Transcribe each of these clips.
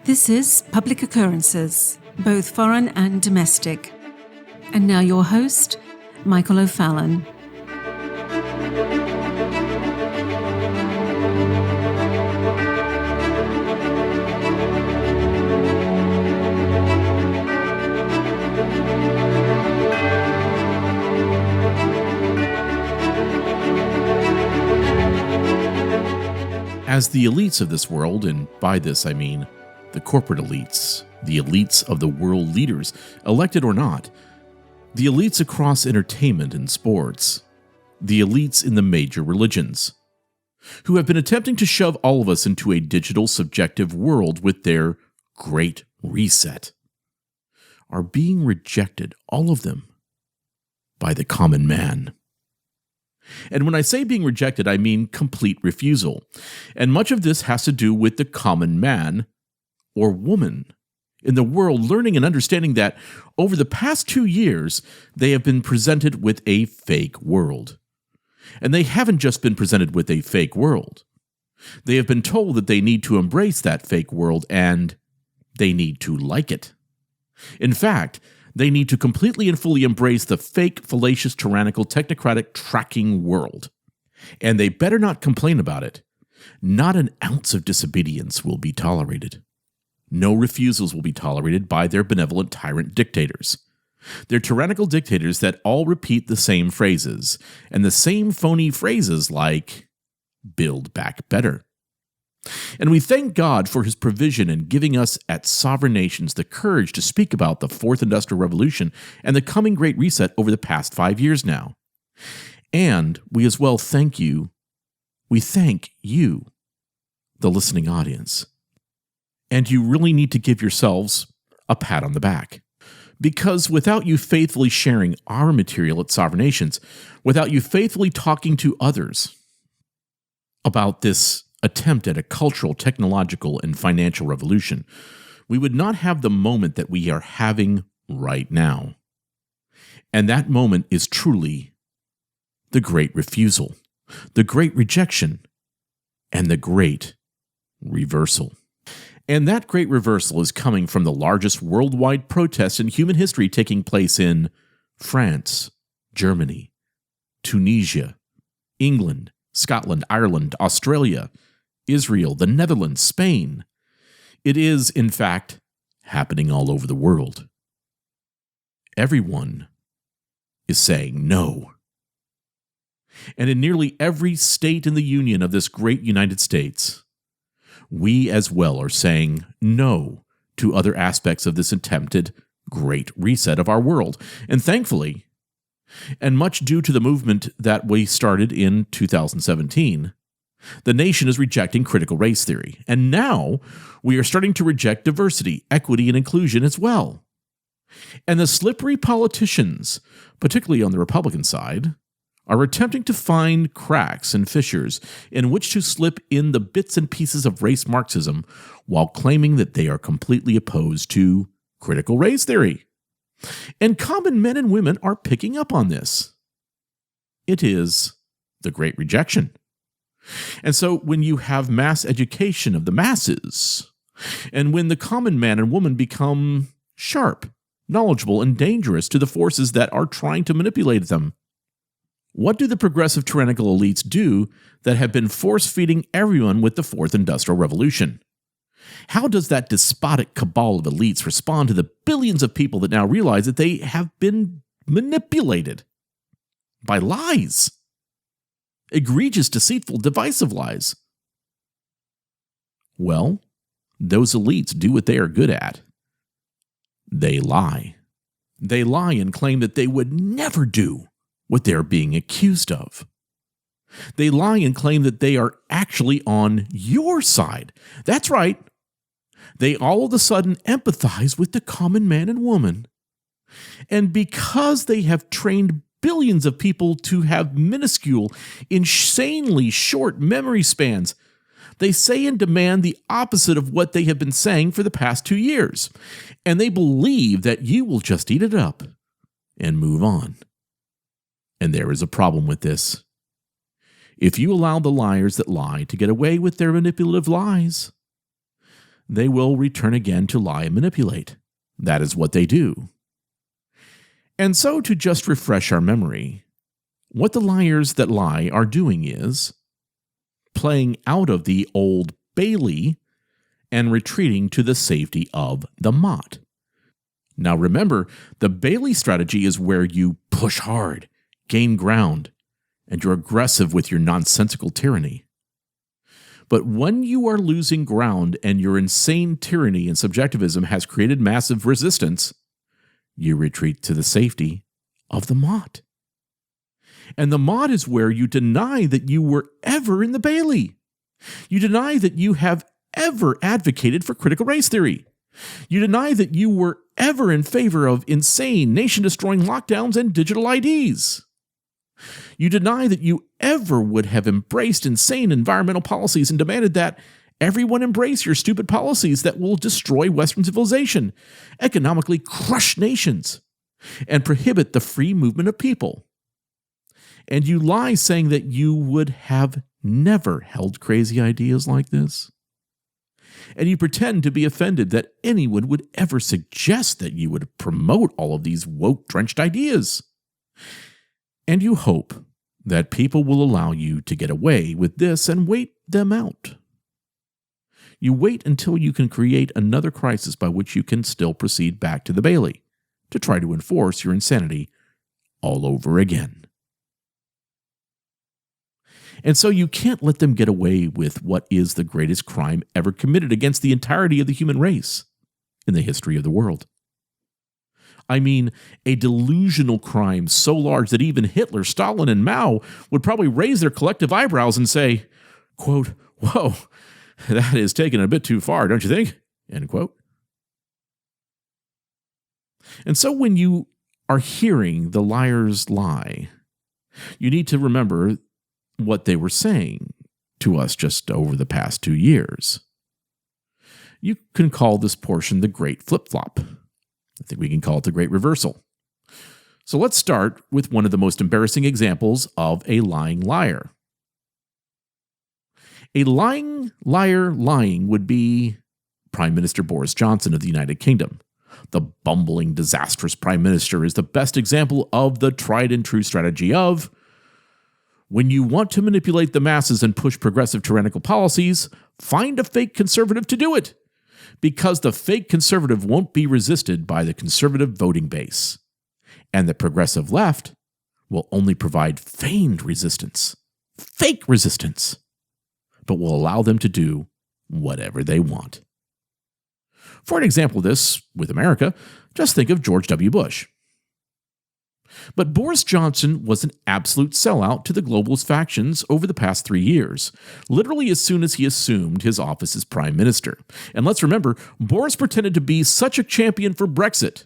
This is Public Occurrences, both foreign and domestic. And now your host, Michael O'Fallon. As the elites of this world, and by this I mean the corporate elites, the elites of the world leaders, elected or not, the elites across entertainment and sports, the elites in the major religions, who have been attempting to shove all of us into a digital subjective world with their Great Reset, are being rejected, all of them, by the common man. And when I say being rejected, I mean complete refusal. And much of this has to do with the common man or woman in the world learning and understanding that over the past 2 years, they have been presented with a fake world. And they haven't just been presented with a fake world. They have been told that they need to embrace that fake world and they need to like it. In fact, they need to completely and fully embrace the fake, fallacious, tyrannical, technocratic tracking world. And they better not complain about it. Not an ounce of disobedience will be tolerated. No refusals will be tolerated by their benevolent tyrant dictators. They're tyrannical dictators that all repeat the same phrases, and the same phony phrases like, build back better. And we thank God for his provision in giving us at sovereign nations the courage to speak about the Fourth Industrial Revolution and the coming Great Reset over the past 5 years now. And we as well thank you, the listening audience. And you really need to give yourselves a pat on the back. Because without you faithfully sharing our material at Sovereign Nations, without you faithfully talking to others about this attempt at a cultural, technological, and financial revolution, we would not have the moment that we are having right now. And that moment is truly the Great Refusal, the Great Rejection, and the Great Reversal. And that Great Reversal is coming from the largest worldwide protest in human history taking place in France, Germany, Tunisia, England, Scotland, Ireland, Australia, Israel, the Netherlands, Spain. It is, in fact, happening all over the world. Everyone is saying no. And in nearly every state in the Union of this great United States, we as well are saying no to other aspects of this attempted Great Reset of our world. And thankfully, and much due to the movement that we started in 2017, the nation is rejecting critical race theory. And now we are starting to reject diversity, equity, and inclusion as well. And the slippery politicians, particularly on the Republican side, are attempting to find cracks and fissures in which to slip in the bits and pieces of race Marxism while claiming that they are completely opposed to critical race theory. And common men and women are picking up on this. It is the Great Rejection. And so when you have mass education of the masses, and when the common man and woman become sharp, knowledgeable, and dangerous to the forces that are trying to manipulate them, what do the progressive tyrannical elites do that have been force-feeding everyone with the Fourth Industrial Revolution? How does that despotic cabal of elites respond to the billions of people that now realize that they have been manipulated by lies? Egregious, deceitful, divisive lies. Well, those elites do what they are good at. They lie. They lie and claim that they would never do what they're being accused of. They lie and claim that they are actually on your side. That's right. They all of a sudden empathize with the common man and woman. And because they have trained billions of people to have minuscule, insanely short memory spans, they say and demand the opposite of what they have been saying for the past 2 years. And they believe that you will just eat it up and move on. And there is a problem with this. If you allow the liars that lie to get away with their manipulative lies, they will return again to lie and manipulate. That is what they do. And so, to just refresh our memory, what the liars that lie are doing is playing out of the Old Bailey and retreating to the safety of the Mott. Now remember, the Bailey strategy is where you push hard, gain ground, and you're aggressive with your nonsensical tyranny. But when you are losing ground and your insane tyranny and subjectivism has created massive resistance, you retreat to the safety of the Mott. And the Mott is where you deny that you were ever in the Bailey. You deny that you have ever advocated for critical race theory. You deny that you were ever in favor of insane, nation-destroying lockdowns and digital IDs. You deny that you ever would have embraced insane environmental policies and demanded that everyone embrace your stupid policies that will destroy Western civilization, economically crush nations, and prohibit the free movement of people. And you lie saying that you would have never held crazy ideas like this. And you pretend to be offended that anyone would ever suggest that you would promote all of these woke-drenched ideas. And you hope that people will allow you to get away with this and wait them out. You wait until you can create another crisis by which you can still proceed back to the Bailey to try to enforce your insanity all over again. And so you can't let them get away with what is the greatest crime ever committed against the entirety of the human race in the history of the world. I mean, a delusional crime so large that even Hitler, Stalin, and Mao would probably raise their collective eyebrows and say, quote, "Whoa, that is taken a bit too far, don't you think?" End quote. And so when you are hearing the liars lie, you need to remember what they were saying to us just over the past 2 years. You can call this portion the Great Flip-Flop. I think we can call it the Great Reversal. So let's start with one of the most embarrassing examples of a lying liar. A lying liar lying would be Prime Minister Boris Johnson of the United Kingdom. The bumbling, disastrous Prime Minister is the best example of the tried and true strategy of, when you want to manipulate the masses and push progressive tyrannical policies, find a fake conservative to do it, because the fake conservative won't be resisted by the conservative voting base, and the progressive left will only provide feigned resistance, fake resistance, but will allow them to do whatever they want. For an example of this with America, just think of George W. Bush. But Boris Johnson was an absolute sellout to the globalist factions over the past 3 years, literally as soon as he assumed his office as prime minister. And let's remember, Boris pretended to be such a champion for Brexit.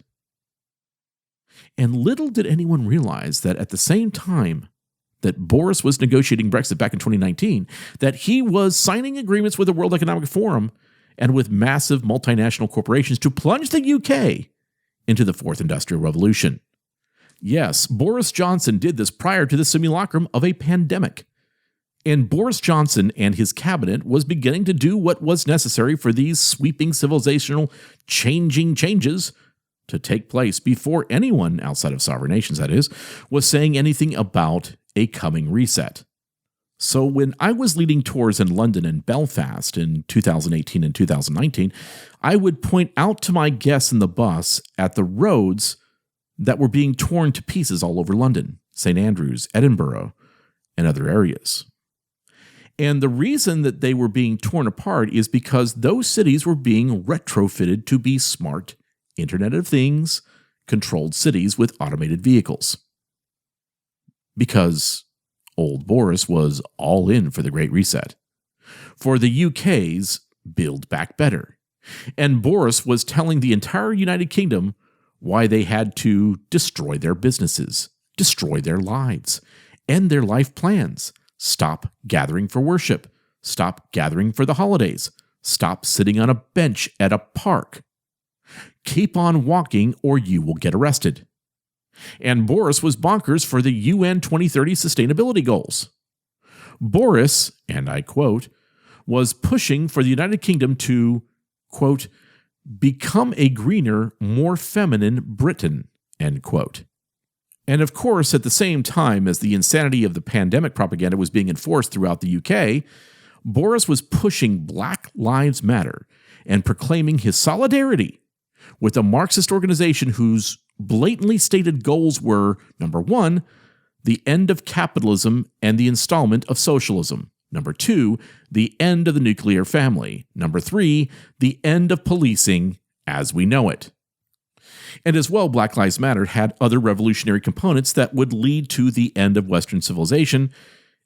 And little did anyone realize that at the same time that Boris was negotiating Brexit back in 2019, that he was signing agreements with the World Economic Forum and with massive multinational corporations to plunge the UK into the Fourth Industrial Revolution. Yes, Boris Johnson did this prior to the simulacrum of a pandemic. And Boris Johnson and his cabinet was beginning to do what was necessary for these sweeping civilizational changes to take place before anyone outside of sovereign nations, that is, was saying anything about a coming reset. So when I was leading tours in London and Belfast in 2018 and 2019, I would point out to my guests in the bus at the roads that were being torn to pieces all over London, St. Andrews, Edinburgh, and other areas. And the reason that they were being torn apart is because those cities were being retrofitted to be smart Internet of Things, controlled cities with automated vehicles. Because old Boris was all in for the Great Reset. For the UK's Build Back Better. And Boris was telling the entire United Kingdom why they had to destroy their businesses, destroy their lives, end their life plans, stop gathering for worship, stop gathering for the holidays, stop sitting on a bench at a park. Keep on walking or you will get arrested. And Boris was bonkers for the UN 2030 sustainability goals. Boris, and I quote, was pushing for the United Kingdom to, quote, become a greener, more feminine Britain, end quote. And of course, at the same time as the insanity of the pandemic propaganda was being enforced throughout the UK, Boris was pushing Black Lives Matter and proclaiming his solidarity with a Marxist organization whose blatantly stated goals were, number one, the end of capitalism and the installment of socialism. Number two, the end of the nuclear family. Number three, the end of policing as we know it. And as well, Black Lives Matter had other revolutionary components that would lead to the end of Western civilization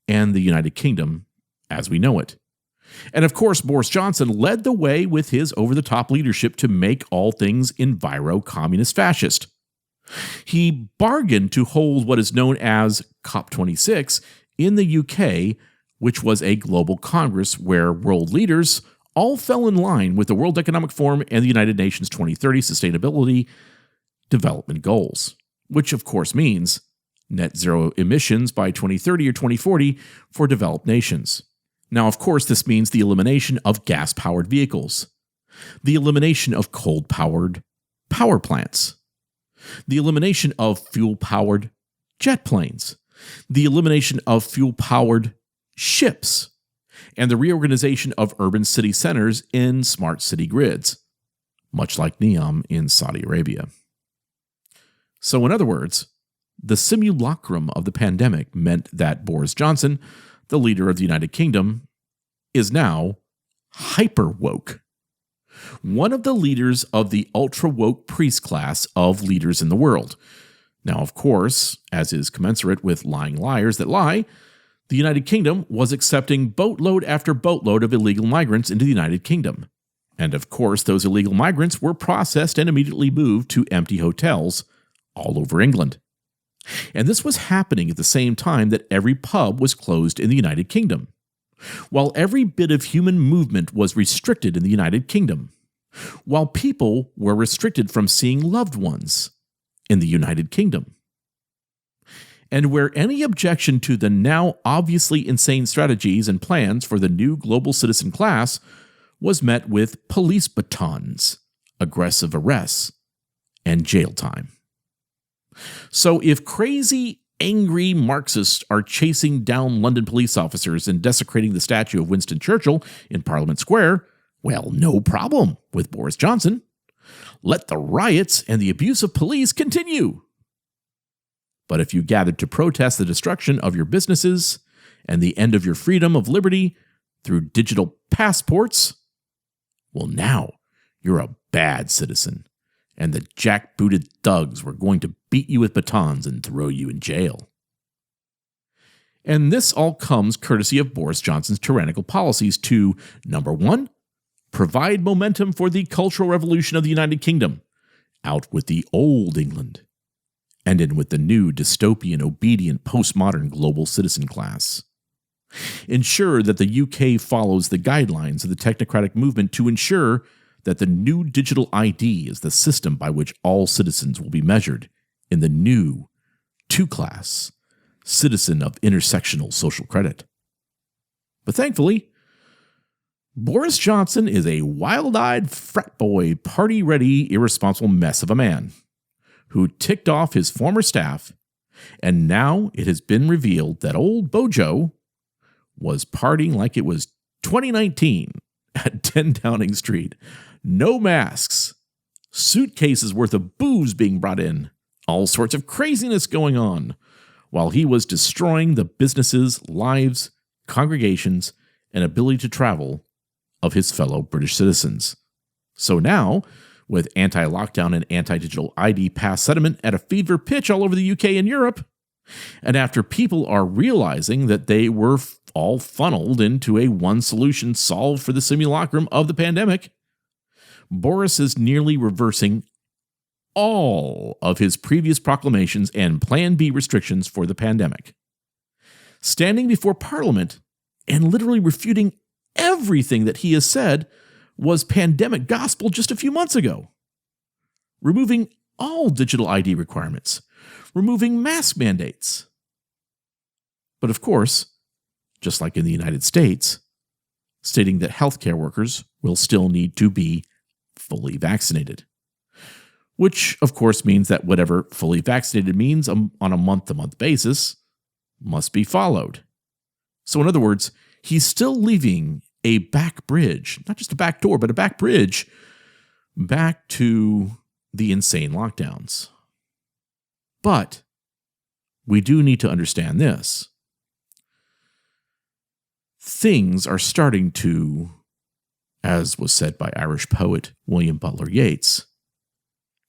and the United Kingdom as we know it. And of course, Boris Johnson led the way with his over-the-top leadership to make all things enviro-communist fascist. He bargained to hold what is known as COP26 in the UK, which was a global congress where world leaders all fell in line with the World Economic Forum and the United Nations 2030 Sustainability Development Goals, which of course means net zero emissions by 2030 or 2040 for developed nations. Now, of course, this means the elimination of gas-powered vehicles, the elimination of coal-powered power plants, the elimination of fuel-powered jet planes, the elimination of fuel-powered ships, and the reorganization of urban city centers in smart city grids, much like NEOM in Saudi Arabia. So in other words, the simulacrum of the pandemic meant that Boris Johnson, the leader of the United Kingdom, is now hyper-woke. One of the leaders of the ultra-woke priest class of leaders in the world. Now, of course, as is commensurate with lying liars that lie, the United Kingdom was accepting boatload after boatload of illegal migrants into the United Kingdom. And of course, those illegal migrants were processed and immediately moved to empty hotels all over England. And this was happening at the same time that every pub was closed in the United Kingdom, while every bit of human movement was restricted in the United Kingdom, while people were restricted from seeing loved ones in the United Kingdom, and where any objection to the now obviously insane strategies and plans for the new global citizen class was met with police batons, aggressive arrests, and jail time. So if crazy, angry Marxists are chasing down London police officers and desecrating the statue of Winston Churchill in Parliament Square, well, no problem with Boris Johnson. Let the riots and the abuse of police continue. But if you gathered to protest the destruction of your businesses and the end of your freedom of liberty through digital passports, well, now you're a bad citizen, and the jackbooted thugs were going to beat you with batons and throw you in jail. And this all comes courtesy of Boris Johnson's tyrannical policies to, number one, provide momentum for the cultural revolution of the United Kingdom, out with the old England, and in with the new dystopian, obedient, postmodern global citizen class. Ensure that the UK follows the guidelines of the technocratic movement to ensure that the new digital ID is the system by which all citizens will be measured in the new two-class citizen of intersectional social credit. But thankfully, Boris Johnson is a wild-eyed frat boy, party-ready, irresponsible mess of a man who ticked off his former staff, and now it has been revealed that old Bojo was partying like it was 2019 at 10 Downing Street. No masks, suitcases worth of booze being brought in, all sorts of craziness going on, while he was destroying the businesses, lives, congregations, and ability to travel of his fellow British citizens. So now, with anti-lockdown and anti-digital ID pass sentiment at a fever pitch all over the UK and Europe, and after people are realizing that they were all funneled into a one-solution solve for the simulacrum of the pandemic, Boris is nearly reversing all of his previous proclamations and Plan B restrictions for the pandemic, standing before Parliament and literally refuting everything that he has said was pandemic gospel just a few months ago, removing all digital ID requirements, removing mask mandates. But of course, just like in the United States, stating that healthcare workers will still need to be fully vaccinated. Which, of course, means that whatever fully vaccinated means on a month-to-month basis must be followed. So in other words, he's still leaving a back bridge, not just a back door, but a back bridge back to the insane lockdowns. But we do need to understand this. Things are starting to, as was said by Irish poet William Butler Yeats,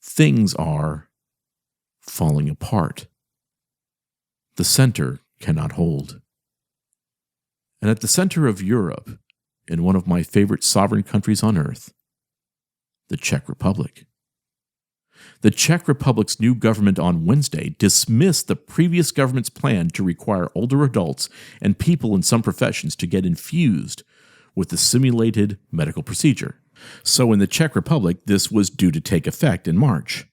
things are falling apart. The center cannot hold. And at the center of Europe, in one of my favorite sovereign countries on earth, the Czech Republic. The Czech Republic's new government on Wednesday dismissed the previous government's plan to require older adults and people in some professions to get infused with the simulated medical procedure. So in the Czech Republic, this was due to take effect in March.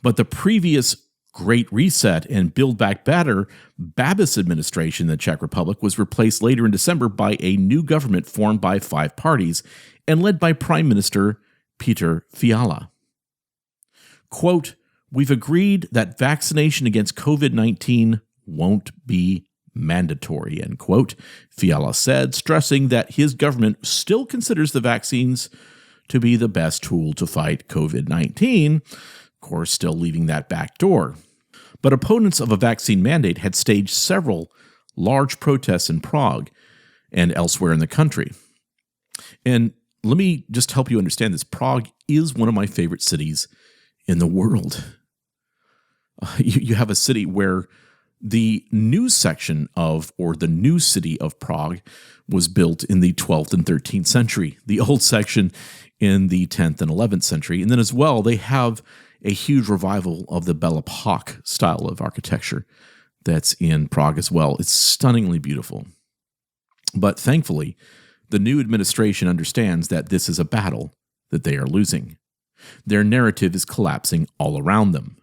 But the previous Great Reset and Build Back Better Babis administration in the Czech Republic was replaced later in December by a new government formed by 5 parties and led by Prime Minister Peter Fiala. Quote, "We've agreed that vaccination against COVID-19 won't be mandatory," end quote, Fiala said, stressing that his government still considers the vaccines to be the best tool to fight COVID-19, of course, still leaving that back door. But opponents of a vaccine mandate had staged several large protests in Prague and elsewhere in the country. And let me just help you understand this. Prague is one of my favorite cities in the world. You have a city where the news section of, or the new city of Prague was built in the 12th and 13th century, the old section in the 10th and 11th century. And then as well, they have a huge revival of the Belle Epoque style of architecture that's in Prague as well. It's stunningly beautiful. But thankfully, the new administration understands that this is a battle that they are losing. Their narrative is collapsing all around them.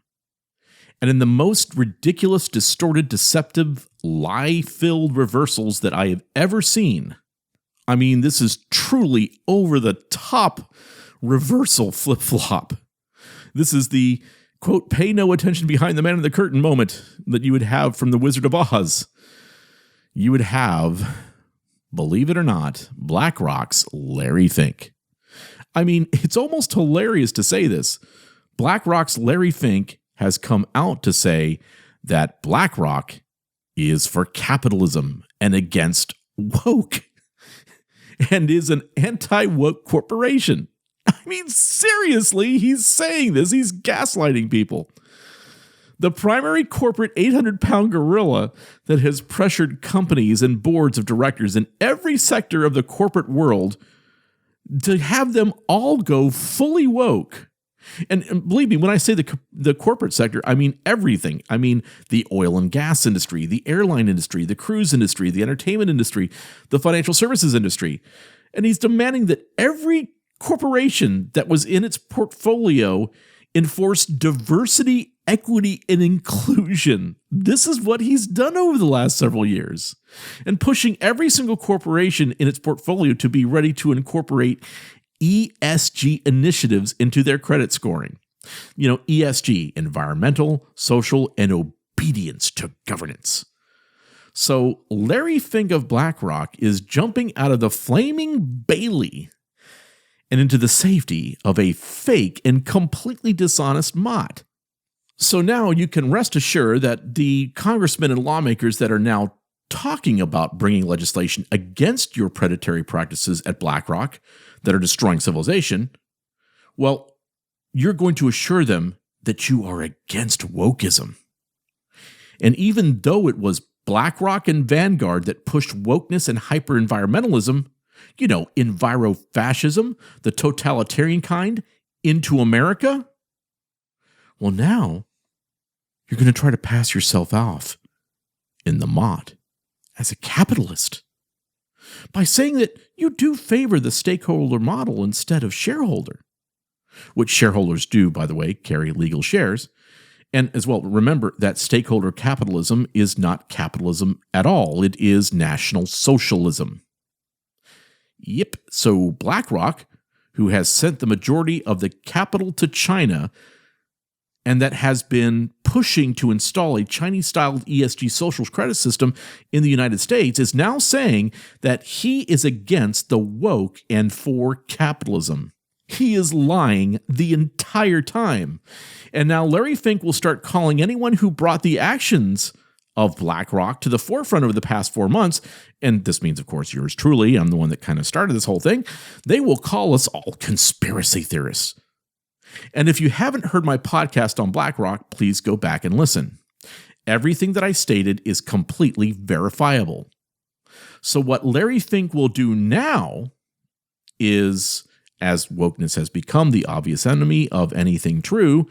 And in the most ridiculous, distorted, deceptive, lie-filled reversals that I have ever seen, I mean, this is truly over-the-top reversal flip-flop. This is the, quote, pay no attention behind the man in the curtain moment that you would have from The Wizard of Oz. You would have, believe it or not, BlackRock's Larry Fink. I mean, it's almost hilarious to say this. BlackRock's Larry Fink has come out to say that BlackRock is for capitalism and against woke and is an anti-woke corporation. I mean, seriously, he's saying this. He's gaslighting people. The primary corporate 800-pound gorilla that has pressured companies and boards of directors in every sector of the corporate world to have them all go fully woke. And believe me, when I say the corporate sector, I mean everything. I mean the oil and gas industry, the airline industry, the cruise industry, the entertainment industry, the financial services industry. And he's demanding that every corporation that was in its portfolio enforce diversity, equity, and inclusion. This is what he's done over the last several years. And pushing every single corporation in its portfolio to be ready to incorporate ESG initiatives into their credit scoring. You know, ESG, environmental, social, and obedience to governance. So Larry Fink of BlackRock is jumping out of the flaming Bailey and into the safety of a fake and completely dishonest mott. So now you can rest assured that the congressmen and lawmakers that are now talking about bringing legislation against your predatory practices at BlackRock that are destroying civilization, well, you're going to assure them that you are against wokeism. And even though it was BlackRock and Vanguard that pushed wokeness and hyper-environmentalism, you know, enviro-fascism, the totalitarian kind, into America, well, now you're going to try to pass yourself off in the mott as a capitalist by saying that you do favor the stakeholder model instead of shareholder, which shareholders do, by the way, carry legal shares. And as well, remember that stakeholder capitalism is not capitalism at all. It is national socialism. Yep. So BlackRock, who has sent the majority of the capital to China and that has been pushing to install a Chinese-styled ESG social credit system in the United States, is now saying that he is against the woke and for capitalism. He is lying the entire time. And now Larry Fink will start calling anyone who brought the actions of BlackRock to the forefront over the past 4 months, and this means, of course, yours truly, I'm the one that kind of started this whole thing, they will call us all conspiracy theorists. And if you haven't heard my podcast on BlackRock, please go back and listen. Everything that I stated is completely verifiable. So what Larry Fink will do now is, as wokeness has become the obvious enemy of anything true,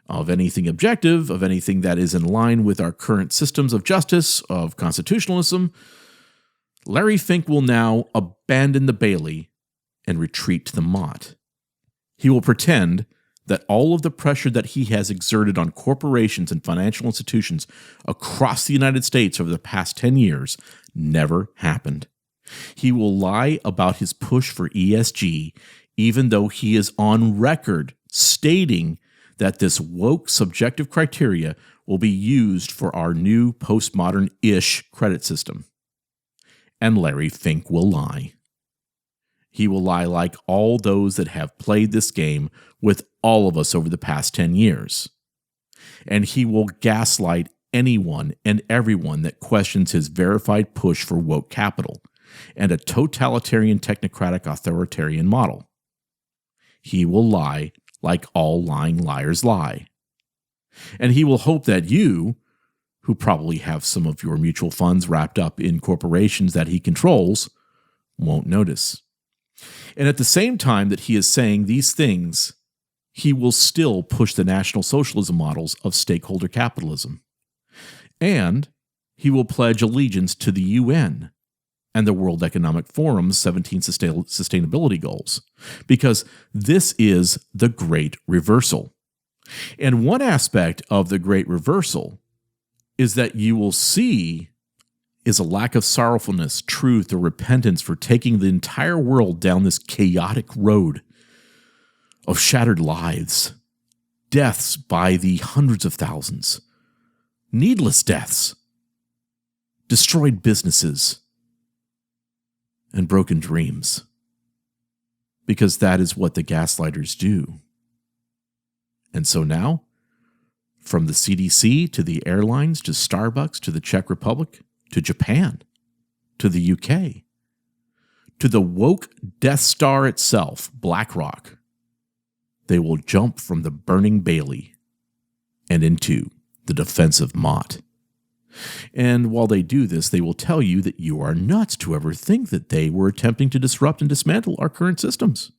of anything objective, of anything that is in line with our current systems of justice, of constitutionalism, Larry Fink will now abandon the Bailey and retreat to the Mott. He will pretend that all of the pressure that he has exerted on corporations and financial institutions across the United States over the past 10 years never happened. He will lie about his push for ESG, even though he is on record stating that this woke subjective criteria will be used for our new postmodern-ish credit system. And Larry Fink will lie. He will lie like all those that have played this game with all of us over the past 10 years. And he will gaslight anyone and everyone that questions his verified push for woke capital and a totalitarian, technocratic, authoritarian model. He will lie like all lying liars lie. And he will hope that you, who probably have some of your mutual funds wrapped up in corporations that he controls, won't notice. And at the same time that he is saying these things, he will still push the National Socialism models of stakeholder capitalism. And he will pledge allegiance to the UN and the World Economic Forum's 17 sustainability goals, because this is the Great Reversal. And one aspect of the Great Reversal is that you will see is a lack of sorrowfulness, truth, or repentance for taking the entire world down this chaotic road of shattered lives, deaths by the hundreds of thousands, needless deaths, destroyed businesses, and broken dreams. Because that is what the gaslighters do. And so now, from the CDC to the airlines to Starbucks to the Czech Republic to Japan to the UK to the woke Death Star itself, BlackRock, they will jump from the burning Bailey and into the defensive Mott. And while they do this, they will tell you that you are nuts to ever think that they were attempting to disrupt and dismantle our current systems.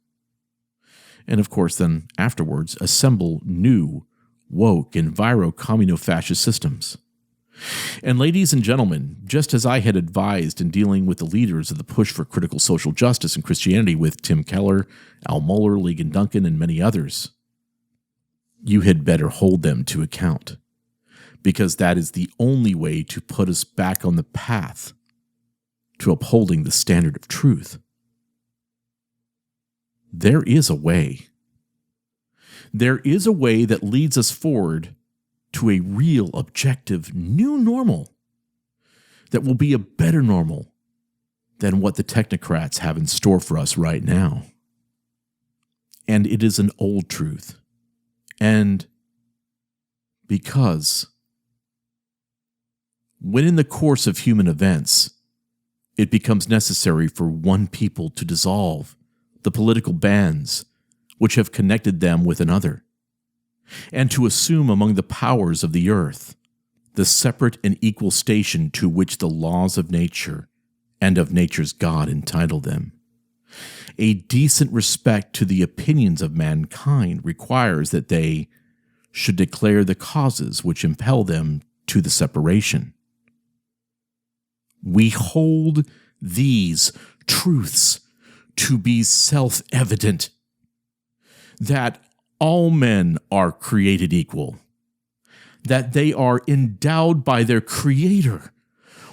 And of course, then afterwards, assemble new, woke, enviro-communo-fascist systems. And ladies and gentlemen, just as I had advised in dealing with the leaders of the push for critical social justice in Christianity with Tim Keller, Al Mohler, Ligon Duncan, and many others, you had better hold them to account, because that is the only way to put us back on the path to upholding the standard of truth. There is a way. There is a way that leads us forward to a real, objective, new normal that will be a better normal than what the technocrats have in store for us right now. And it is an old truth. And because when in the course of human events, it becomes necessary for one people to dissolve the political bands which have connected them with another, and to assume among the powers of the earth the separate and equal station to which the laws of nature and of nature's God entitle them. A decent respect to the opinions of mankind requires that they should declare the causes which impel them to the separation. We hold these truths to be self-evident, that all men are created equal, that they are endowed by their Creator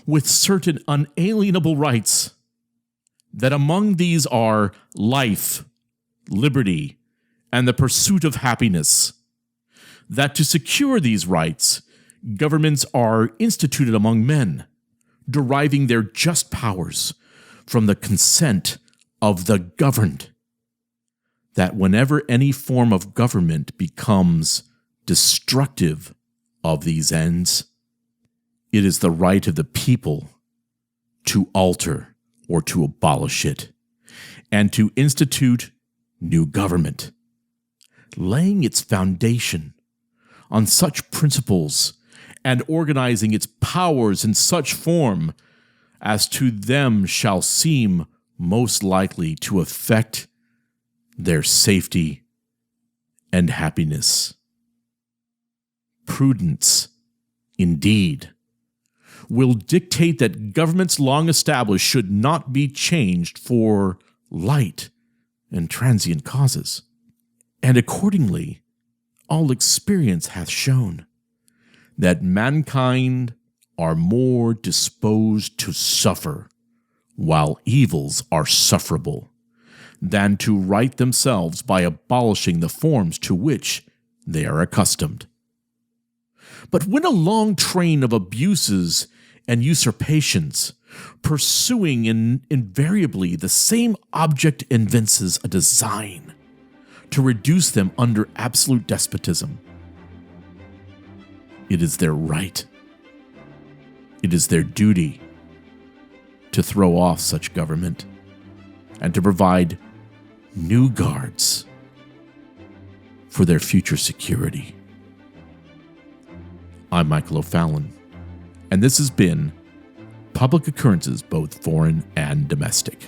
with certain unalienable rights, that among these are life, liberty, and the pursuit of happiness. That to secure these rights, governments are instituted among men, deriving their just powers from the consent of the governed. That whenever any form of government becomes destructive of these ends, it is the right of the people to alter or to abolish it, and to institute new government, laying its foundation on such principles and organizing its powers in such form as to them shall seem most likely to affect their safety and happiness. Prudence, indeed, will dictate that governments long established should not be changed for light and transient causes. And accordingly, all experience hath shown that mankind are more disposed to suffer while evils are sufferable than to right themselves by abolishing the forms to which they are accustomed. But when a long train of abuses and usurpations, pursuing invariably the same object, evinces a design to reduce them under absolute despotism, it is their right, it is their duty to throw off such government and to provide new guards for their future security. I'm Michael O'Fallon, and this has been Public Occurrences, both foreign and domestic.